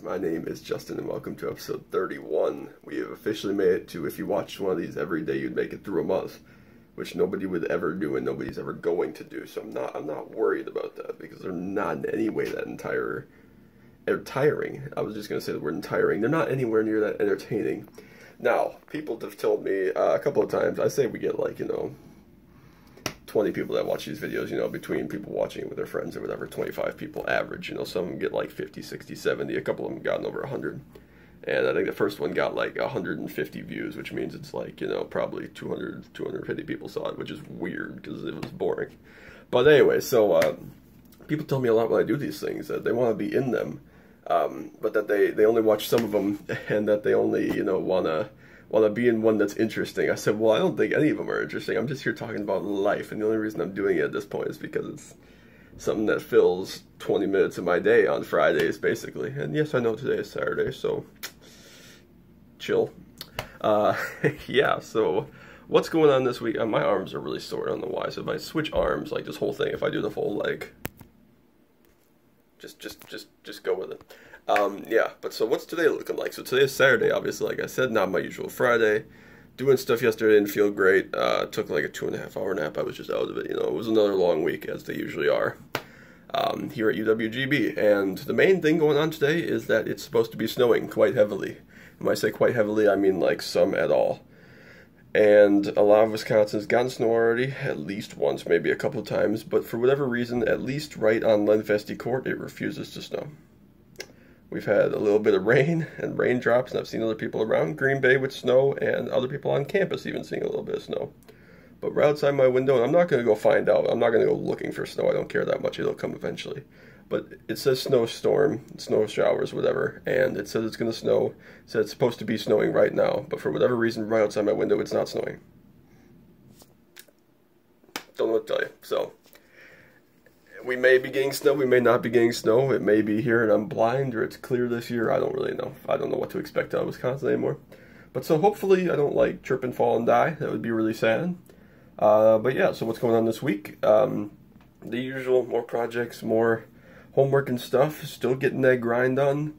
My name is Justin and welcome to episode 31. We have officially made it to, if you watched one of these every day, you'd make it through a month, which nobody would ever do and nobody's ever going to do. So I'm not worried about that because they're not in any way that tiring. I was just going to say the word tiring. They're not anywhere near that entertaining. Now, people have told me a couple of times, I say we get 20 people that watch these videos, between people watching it with their friends or whatever, 25 people average, some of them get 50, 60, 70, a couple of them gotten over 100, and I think the first one got 150 views, which means it's probably 200, 250 people saw it, which is weird because it was boring. But anyway, so people tell me a lot when I do these things that they want to be in them, but that they only watch some of them, and that they only, want to be in one that's interesting. I said, well, I don't think any of them are interesting. I'm just here talking about life, and the only reason I'm doing it at this point is because it's something that fills 20 minutes of my day on Fridays, basically. And yes, I know today is Saturday, so chill. Yeah, so what's going on this week? My arms are really sore, I don't know why. So if I switch arms, like this whole thing, if I do the full leg, just go with it. Yeah, but so what's today looking like? So today is Saturday, obviously, like I said, not my usual Friday. Doing stuff yesterday didn't feel great. Took like a 2.5-hour nap. I was just out of it, It was another long week, as they usually are, here at UWGB. And the main thing going on today is that it's supposed to be snowing quite heavily. When I say quite heavily, I mean like some at all. And a lot of Wisconsin's gotten snow already, at least once, maybe a couple of times. But for whatever reason, at least right on Lenfesty Court, it refuses to snow. We've had a little bit of rain and raindrops, and I've seen other people around Green Bay with snow, and other people on campus even seeing a little bit of snow. But right outside my window, and I'm not going to go find out. I'm not going to go looking for snow. I don't care that much. It'll come eventually. But it says snowstorm, snow showers, whatever, and it says it's going to snow. It says it's supposed to be snowing right now, but for whatever reason, right outside my window, it's not snowing. Don't know what to tell you. So we may be getting snow, we may not be getting snow. It may be here and I'm blind, or it's clear this year. I don't really know. I don't know what to expect out of Wisconsin anymore. But so hopefully I don't trip and fall and die. That would be really sad. But yeah, so what's going on this week? The usual, more projects, more homework and stuff. Still getting that grind done.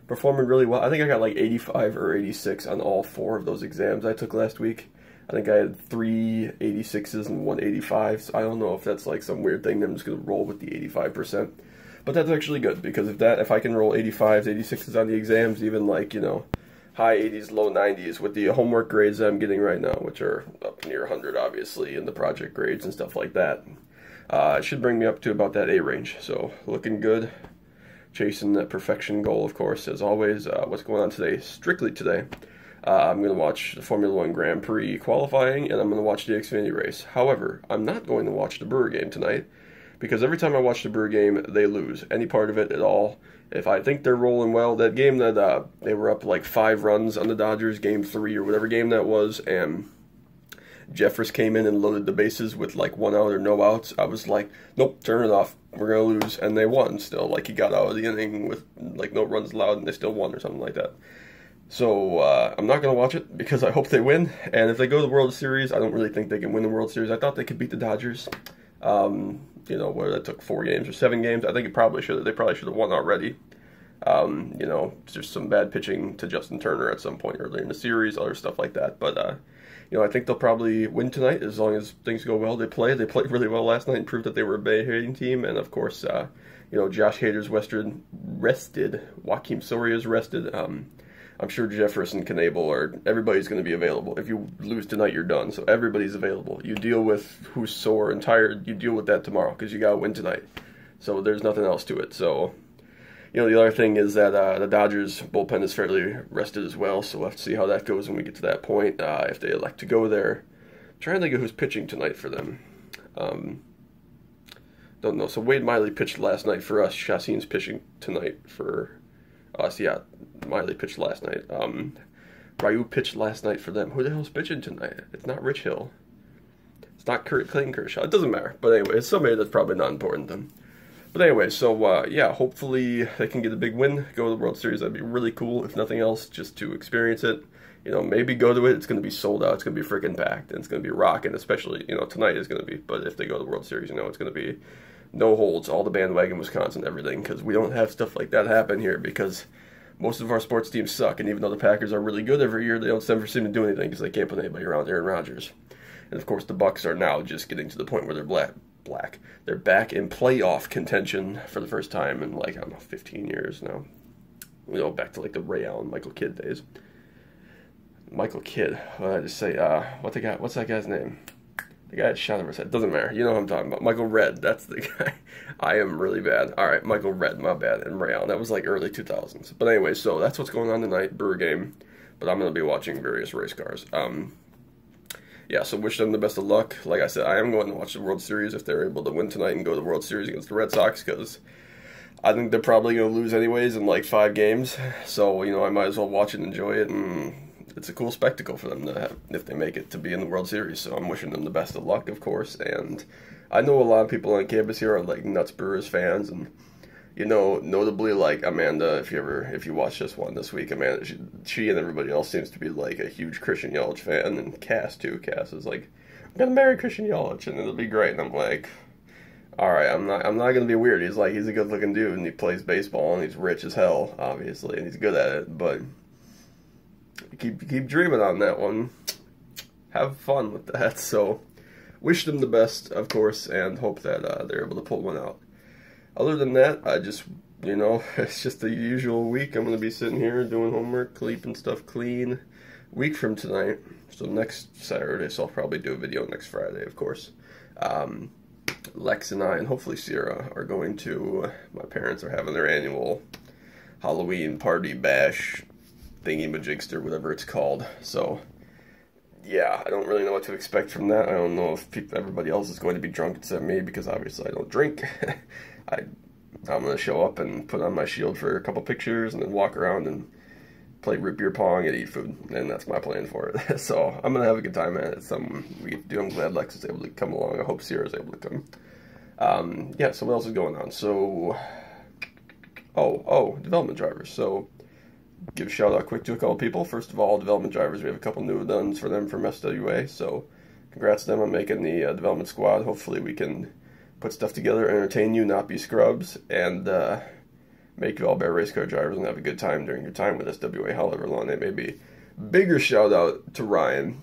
Performing really well. I think I got 85 or 86 on all 4 of those exams I took last week. I think I had 3 86s and 1 85, so I don't know if that's some weird thing. I'm just going to roll with the 85%. But that's actually good, because if I can roll 85s, 86s on the exams, even high 80s, low 90s with the homework grades that I'm getting right now, which are up near 100, obviously, and the project grades and stuff like that, it should bring me up to about that A range. So looking good. Chasing that perfection goal, of course, as always. What's going on today? Strictly today. I'm going to watch the Formula 1 Grand Prix qualifying, and I'm going to watch the Xfinity race. However, I'm not going to watch the Brewer game tonight, because every time I watch the Brewer game, they lose. Any part of it at all. If I think they're rolling well, that game that they were up 5 runs on the Dodgers, game 3 or whatever game that was, and Jeffress came in and loaded the bases with 1 out or no outs, I was like, nope, turn it off. We're going to lose. And they won still. He got out of the inning with no runs allowed, and they still won or something like that. So, I'm not going to watch it because I hope they win. And if they go to the World Series, I don't really think they can win the World Series. I thought they could beat the Dodgers. Where that took 4 games or 7 games. I think they probably should have won already. Just some bad pitching to Justin Turner at some point earlier in the series, other stuff like that. But, I think they'll probably win tonight as long as things go well. They played really well last night and proved that they were a Bay-hitting team. And, of course, Josh Hader's rested. Joakim Soria's rested. I'm sure Jefferson, Knable, everybody's going to be available. If you lose tonight, you're done. So everybody's available. You deal with who's sore and tired. You deal with that tomorrow because you got to win tonight. So there's nothing else to it. So, the other thing is that the Dodgers bullpen is fairly rested as well. So we'll have to see how that goes when we get to that point. If they elect to go there. I'm trying to think of who's pitching tonight for them. Don't know. So Wade Miley pitched last night for us. Chacin's pitching tonight for us. Yeah, Miley pitched last night. Ryu pitched last night for them. Who the hell's pitching tonight? It's not Rich Hill. It's not Clayton Kershaw. It doesn't matter. But anyway, it's somebody that's probably not important then. But anyway, so yeah, hopefully they can get a big win, go to the World Series. That'd be really cool, if nothing else, just to experience it. Maybe go to it. It's going to be sold out. It's going to be freaking packed, and it's going to be rocking, especially, tonight is going to be. But if they go to the World Series, it's going to be no holds, all the bandwagon Wisconsin, everything, because we don't have stuff like that happen here, because most of our sports teams suck, and even though the Packers are really good every year, they don't ever seem to do anything because they can't put anybody around Aaron Rodgers. And of course, the Bucs are now just getting to the point where they're they're back in playoff contention for the first time in, like, I don't know, 15 years now. Back to like the Ray Allen, Michael Kidd days. Michael Kidd, what did I just say? What's that guy's name? The guy that shot over his head. Doesn't matter. You know what I'm talking about. Michael Redd. That's the guy. I am really bad. All right, Michael Redd. My bad. And Ray Allen. That was like early 2000s. But anyway, so that's what's going on tonight. Brewer game. But I'm going to be watching various race cars. Yeah, so wish them the best of luck. Like I said, I am going to watch the World Series if they're able to win tonight and go to the World Series against the Red Sox, because I think they're probably going to lose anyways in like 5 games. So, I might as well watch it and enjoy it, and it's a cool spectacle for them to have, if they make it to be in the World Series. So I'm wishing them the best of luck, of course. And I know a lot of people on campus here are like nuts Brewers fans, and notably like Amanda, if you watch this one this week, Amanda, she and everybody else seems to be like a huge Christian Yelich fan, and Cass too. Cass is like, I'm gonna marry Christian Yelich and it'll be great. And I'm like, all right, I'm not gonna be weird. He's a good looking dude, and he plays baseball, and he's rich as hell, obviously, and he's good at it. But keep dreaming on that one. Have fun with that. So wish them the best, of course, and hope that they're able to pull one out. Other than that, I just, it's just the usual week. I'm going to be sitting here doing homework, keeping stuff clean. Week from tonight, so next Saturday, so I'll probably do a video next Friday, of course. Lex and I, and hopefully Sierra, are going to, my parents are having their annual Halloween party bash thingy-majigster, whatever it's called. So, yeah, I don't really know what to expect from that. I don't know if everybody else is going to be drunk except me, because obviously I don't drink. I'm going to show up and put on my shield for a couple pictures and then walk around and play root beer pong and eat food. And that's my plan for it. So I'm going to have a good time at it. It's something we get to do. I'm glad Lex is able to come along. I hope Sierra's able to come. Yeah, so what else is going on? So, development drivers. So, give a shout out quick to a couple people. First of all, development drivers. We have a couple new duns for them from SWA. So, congrats to them on making the development squad. Hopefully we can put stuff together, entertain you, not be scrubs, and make you all better race car drivers and have a good time during your time with SWA, however long they may be. Bigger shout out to Ryan.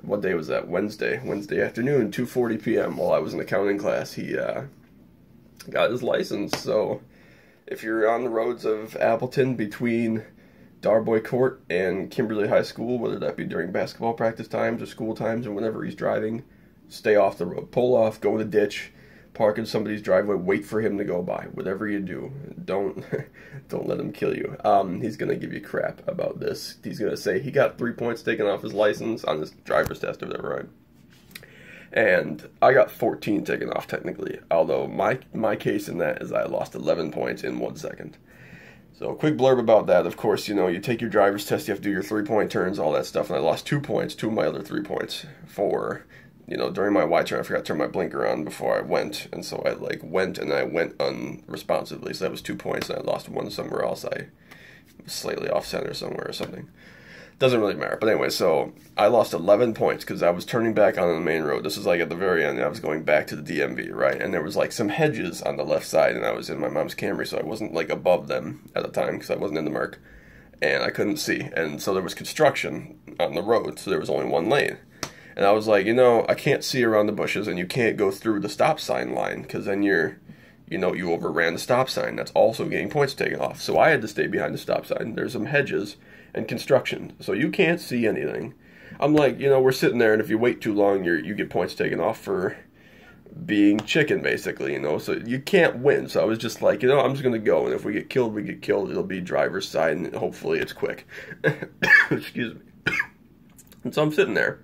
What day was that? Wednesday afternoon, 2:40 p.m. while I was in accounting class. He got his license. So if you're on the roads of Appleton between Darboy Court and Kimberly High School, whether that be during basketball practice times or school times or whenever he's driving, stay off the road. Pull off, go in a ditch, park in somebody's driveway, wait for him to go by. Whatever you do, don't let him kill you. He's going to give you crap about this. He's going to say he got 3 points taken off his license on his driver's test or whatever, right? And I got 14 taken off technically, although my case in that is I lost 11 points in 1 second. So a quick blurb about that. Of course, you take your driver's test, you have to do your 3-point turns, all that stuff, and I lost 2 points, 2 of my other 3 points for, during my Y turn, I forgot to turn my blinker on before I went, and so I went unresponsively, so that was 2 points, and I lost 1 somewhere else. I was slightly off center somewhere or something. Doesn't really matter. But anyway, so I lost 11 points because I was turning back on the main road. This was at the very end. I was going back to the DMV, right? And there was some hedges on the left side, and I was in my mom's Camry, so I wasn't above them at the time because I wasn't in the Merc, and I couldn't see. And so there was construction on the road, so there was only 1 lane. And I was like, I can't see around the bushes, and you can't go through the stop sign line because then you overran the stop sign. That's also getting points taken off. So I had to stay behind the stop sign. There's some hedges and construction, so you can't see anything. I'm like, we're sitting there, and if you wait too long, you get points taken off for being chicken, basically, so you can't win. So I was just like, I'm just gonna go, and if we get killed, we get killed. It'll be driver's side, and hopefully it's quick. Excuse me. And so I'm sitting there,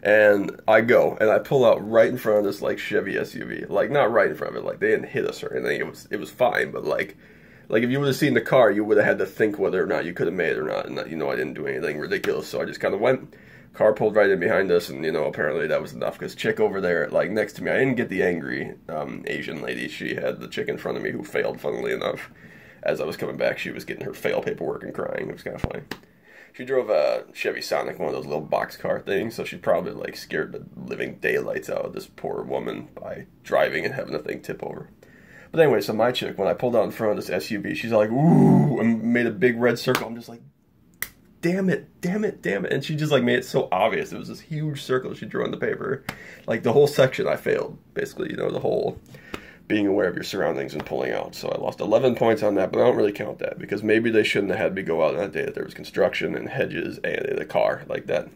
and I go, and I pull out right in front of this Chevy SUV, not right in front of it, they didn't hit us or anything. It was fine, but if you would have seen the car, you would have had to think whether or not you could have made it or not. And, I didn't do anything ridiculous. So I just kind of went. Car pulled right in behind us. And, apparently that was enough. Because chick over there, next to me, I didn't get the angry Asian lady. She had the chick in front of me who failed, funnily enough. As I was coming back, she was getting her fail paperwork and crying. It was kind of funny. She drove a Chevy Sonic, one of those little box car things. So she probably, scared the living daylights out of this poor woman by driving and having the thing tip over. But anyway, so my chick, when I pulled out in front of this SUV, she's like, ooh, and made a big red circle. I'm just like, damn it, damn it, damn it. And she just like made it so obvious. It was this huge circle she drew on the paper. Like the whole section I failed, basically, you know, the whole being aware of your surroundings and pulling out. So I lost 11 points on that, but I don't really count that because maybe they shouldn't have had me go out on that day that there was construction and hedges and in a car like that.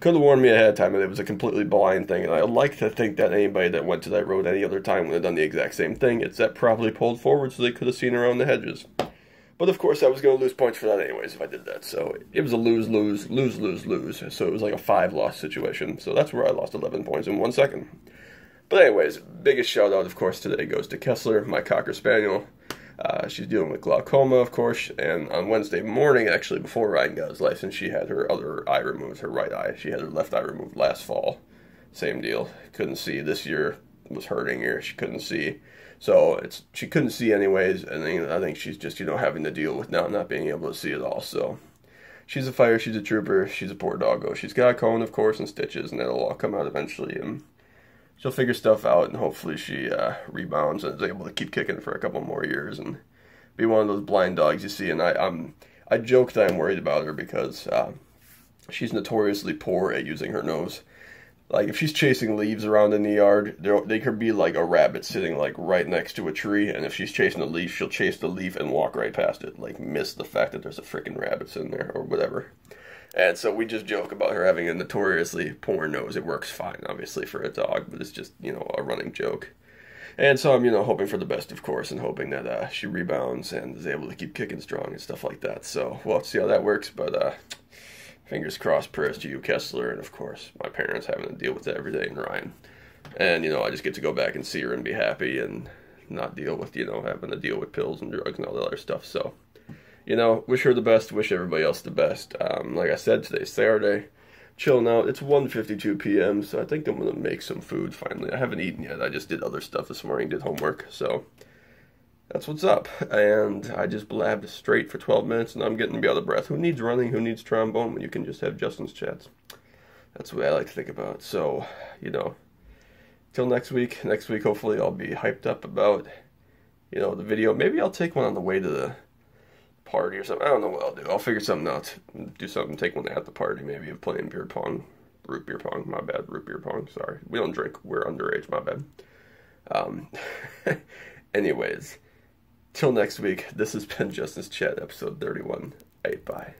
Could have warned me ahead of time that it was a completely blind thing, and I like to think that anybody that went to that road any other time would have done the exact same thing, except probably pulled forward so they could have seen around the hedges. But of course, I was going to lose points for that anyways if I did that, so it was a lose, lose, lose, lose, lose, so it was like a 5-loss situation, so that's where I lost 11 points in 1 second. But anyways, biggest shout out, of course, today goes to Kessler, my Cocker Spaniel. She's dealing with glaucoma, of course, and on Wednesday morning, actually, before Ryan got his license, she had her other eye removed, her right eye. She had her left eye removed last fall. Same deal. Couldn't see. This year was hurting her. She couldn't see. So she couldn't see anyways, and then I think she's just, you know, having to deal with now not being able to see at all. So she's a fighter. She's a trooper. She's a poor doggo. She's got a cone, of course, and stitches, and that'll all come out eventually, and she'll figure stuff out, and hopefully she rebounds and is able to keep kicking for a couple more years and be one of those blind dogs you see. And I joke that I'm worried about her because she's notoriously poor at using her nose. Like, if she's chasing leaves around in the yard, they could be like a rabbit sitting like right next to a tree, and if she's chasing a leaf, she'll chase the leaf and walk right past it. Like, miss the fact that there's a freaking rabbit sitting there or whatever. And so we just joke about her having a notoriously poor nose. It works fine, obviously, for a dog, but it's just, you know, a running joke. And so I'm, you know, hoping for the best, of course, and hoping that she rebounds and is able to keep kicking strong and stuff like that. So we'll have to see how that works, but fingers crossed, prayers to you, Kessler, and of course, my parents having to deal with that every day, and Ryan. And, you know, I just get to go back and see her and be happy and not deal with, you know, having to deal with pills and drugs and all that other stuff. So, you know, wish her the best, wish everybody else the best. Like I said, today's Saturday, chilling out. It's 1:52 p.m., so I think I'm going to make some food finally. I haven't eaten yet. I just did other stuff this morning, did homework, so that's what's up. And I just blabbed straight for 12 minutes, and I'm getting to be out of breath. Who needs running? Who needs trombone when you can just have Justin's chats? That's the way I like to think about it. So, you know, till next week. Next week, hopefully, I'll be hyped up about, you know, the video. Maybe I'll take one on the way to the party or something. I don't know what I'll do. I'll figure something out. Do something, take one at the party, maybe, of playing beer pong. Root beer pong, my bad. Root beer pong, sorry. We don't drink. We're underage, my bad. Anyways, till next week, this has been Justin's Chat, episode 31. Bye.